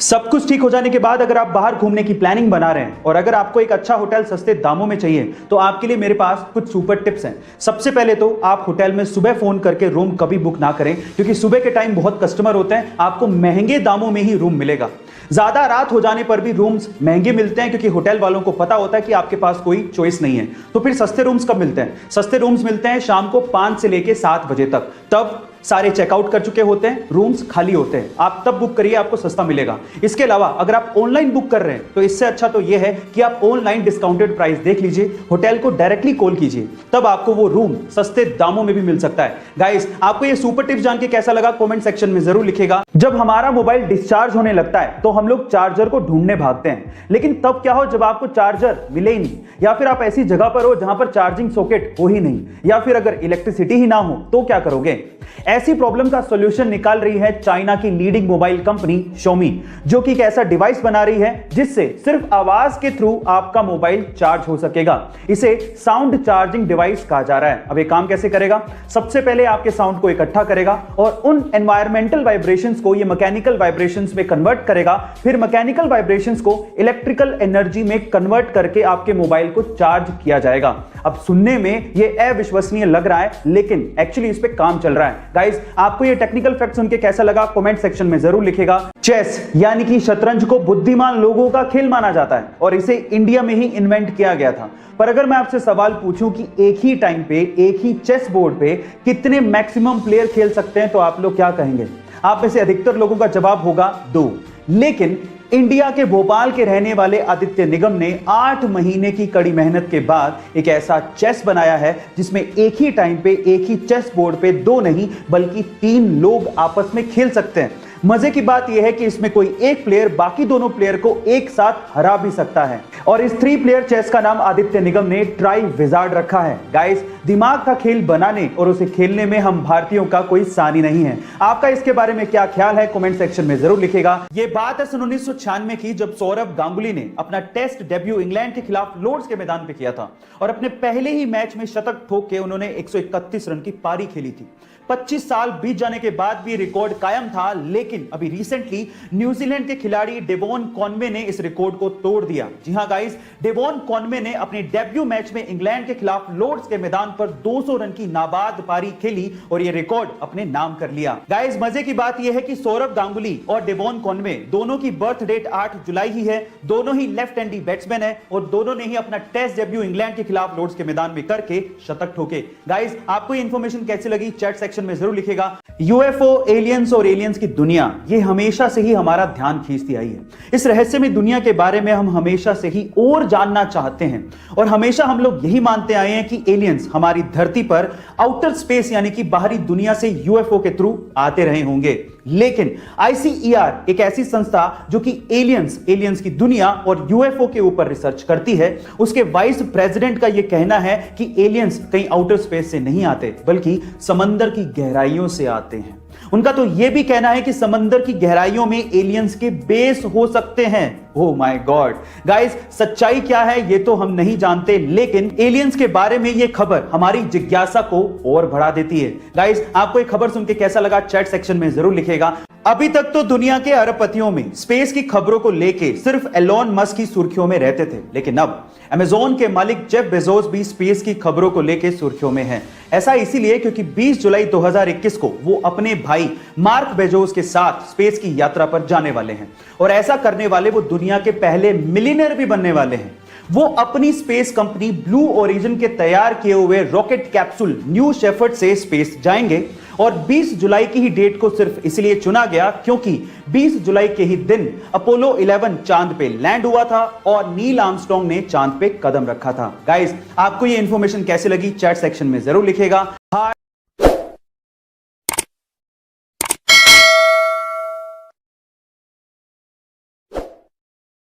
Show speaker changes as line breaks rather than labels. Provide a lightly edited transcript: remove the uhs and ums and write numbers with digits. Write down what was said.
सब कुछ ठीक हो जाने के बाद अगर आप बाहर घूमने की प्लानिंग बना रहे हैं और अगर आपको एक अच्छा होटल सस्ते दामों में चाहिए तो आपके लिए मेरे पास कुछ सुपर टिप्स हैं। सबसे पहले तो आप होटल में सुबह फोन करके रूम कभी बुक ना करें, क्योंकि सुबह के टाइम बहुत कस्टमर होते हैं, आपको महंगे दामों में ही रूम मिलेगा। ज्यादा रात हो जाने पर भी रूम्स महंगे मिलते हैं, क्योंकि होटल वालों को पता होता है कि आपके पास कोई चॉइस नहीं है। तो फिर सस्ते रूम्स कब मिलते हैं? सस्ते रूम्स मिलते हैं शाम को 5 से लेके 7 बजे तक। तब सारे चेकआउट कर चुके होते हैं, रूम्स खाली होते हैं, आप तब बुक करिए, आपको सस्ता मिलेगा। इसके अलावा अगर आप ऑनलाइन बुक कर रहे हैं तो इससे अच्छा तो यह है कि आप ऑनलाइन डिस्काउंटेड प्राइस देख लीजिए, होटल को डायरेक्टली कॉल कीजिए, तब आपको वो रूम सस्ते दामों में भी मिल सकता है। गाइस, आपको ये सुपर टिप्स जान के कैसा लगा कमेंट सेक्शन में जरूर लिखिएगा। जब हमारा मोबाइल डिस्चार्ज होने लगता है तो हम लोग चार्जर को ढूंढने भागते हैं, लेकिन तब क्या हो जब आपको चार्जर मिले ही नहीं, या फिर आप ऐसी जगह पर हो जहां पर चार्जिंग सॉकेट हो ही नहीं, या फिर अगर इलेक्ट्रिसिटी ही ना हो तो क्या करोगे? ऐसी प्रॉब्लम का सॉल्यूशन निकाल रही है चाइना की लीडिंग मोबाइल कंपनी Xiaomi, जो कि एक ऐसा डिवाइस बना रही है जिससे सिर्फ आवाज के थ्रू आपका मोबाइल चार्ज हो सकेगा। इसे साउंड चार्जिंग डिवाइस कहा जा रहा है। अब ये काम कैसे करेगा? सबसे पहले आपके साउंड को इकट्ठा करेगा और उन एनवायरमेंटल वाइब्रेशंस को ये मैकेनिकल वाइब्रेशंस में कन्वर्ट करेगा, फिर मैकेनिकल वाइब्रेशंस को इलेक्ट्रिकल एनर्जी में कन्वर्ट करके आपके मोबाइल को चार्ज किया जाएगा। अब सुनने में ये अविश्वसनीय लग रहा है, लेकिन एक्चुअली इस पे काम चल रहा है। गाइस, आपको ये टेक्निकल फैक्ट सुन के कैसा लगा कमेंट सेक्शन में जरूर लिखिएगा। चेस यानी कि शतरंज को बुद्धिमान लोगों का खेल माना जाता है और इसे इंडिया में ही इन्वेंट किया गया था। पर अगर मैं आपसे सवाल पूछूं कि एक ही टाइम पे एक ही चेस बोर्ड पे कितने मैक्सिमम प्लेयर खेल सकते हैं तो आप लोग क्या कहेंगे? आप में से अधिकतर लोगों का जवाब होगा 2। लेकिन इंडिया के भोपाल के रहने वाले आदित्य निगम ने 8 महीने की कड़ी मेहनत के बाद एक ऐसा चेस बनाया है जिसमें एक ही टाइम पे एक ही चेस बोर्ड पे 2 नहीं बल्कि 3 लोग आपस में खेल सकते हैं। मजे की बात यह है कि इसमें कोई एक प्लेयर बाकी दोनों प्लेयर को एक साथ हरा भी सकता है, और इस 3 प्लेयर चेस का नाम आदित्य निगम ने ट्राई विजार्ड रखा है। गाइस, दिमाग का खेल बनाने और उसे खेलने में हम भारतीयों का कोई सानी नहीं है। आपका इसके बारे में क्या ख्याल है कमेंट सेक्शन में जरूर लिखिएगा। ये बात है सन 1996 की, जब सौरभ गांगुली ने अपना टेस्ट डेब्यू इंग्लैंड के खिलाफ लॉर्ड्स के मैदान पे किया था और अपने पहले ही मैच में शतक ठोक के उन्होंने 131 रन की पारी खेली थी। 25 साल बीत जाने के बाद भी रिकॉर्ड कायम था, लेकिन अभी रिसेंटली न्यूजीलैंड के खिलाड़ी डेवॉन कॉनवे ने इस रिकॉर्ड को तोड़ दिया। जी हां गाइस, डेवॉन कॉनवे ने अपने डेब्यू मैच में इंग्लैंड के खिलाफ लॉर्ड्स के मैदान पर 200 रन की नाबाद पारी खेली और यह रिकॉर्ड अपने नाम कर लिया। गाइस, मजे की बात यह है कि सौरभ गांगुली और डेवॉन कॉनवे दोनों की बर्थ डेट 8 जुलाई ही है, दोनों ही लेफ्ट हैंडी बैट्समैन है और दोनों ने ही अपना टेस्ट डेब्यू इंग्लैंड के खिलाफ लॉर्ड्स के मैदान में करके शतक ठोके। गाइस, आपको ये इंफॉर्मेशन कैसी लगी चैट सेक्शन में जरूर लिखिएगा। यूएफओ, एलियंस और एलियंस की दुनिया, ये हमेशा से ही हमारा ध्यान खींचती आई है। इस रहस्यमय दुनिया के बारे में हम हमेशा से ही और जानना चाहते हैं और हमेशा हम लोग यही मानते आए हैं कि एलियंस हमारी धरती पर आउटर स्पेस यानी कि बाहरी दुनिया से यूएफओ के थ्रू आते रहे होंगे। लेकिन आईसीईआर एक ऐसी संस्था जो कि एलियंस की दुनिया और यूएफओ के ऊपर रिसर्च करती है, उसके वाइस प्रेसिडेंट का यह कहना है कि एलियंस कहीं आउटर स्पेस से नहीं आते बल्कि समंदर की गहराइयों से आते हैं। उनका तो यह भी कहना है कि समंदर की गहराइयों में एलियंस के बेस हो सकते हैं। ओह माय गॉड गाइस, सच्चाई क्या है ये तो हम नहीं जानते, लेकिन एलियंस के बारे में यह खबर हमारी जिज्ञासा को और बढ़ा देती है। गाइस, आपको ये खबर सुन के कैसा लगा चैट सेक्शन में जरूर लिखिएगा। अभी तक तो दुनिया के अरबपतियों में स्पेस की खबरों को लेके सिर्फ एलोन मस्क की सुर्खियों में रहते थे, लेकिन अब अमेज़न के मालिक जेफ बेजोस भी स्पेस की खबरों को लेके सुर्खियों में हैं। ऐसा इसीलिए क्योंकि 20 जुलाई 2021 को वो अपने भाई मार्क बेजोस के साथ स्पेस की यात्रा पर जाने वाले हैं, और ऐसा करने वाले वो दुनिया के पहले मिलियनेयर भी बनने वाले हैं। वो अपनी स्पेस कंपनी ब्लू ओरिजिन के तैयार किए हुए रॉकेट कैप्सूल न्यू शेफर्ड से स्पेस जाएंगे, और 20 जुलाई की ही डेट को सिर्फ इसलिए चुना गया क्योंकि 20 जुलाई के ही दिन अपोलो 11 चांद पे लैंड हुआ था और नील आर्मस्ट्रांग ने चांद पे कदम रखा था। गाइस, आपको ये इंफॉर्मेशन कैसी लगी चैट सेक्शन में जरूर लिखिएगा।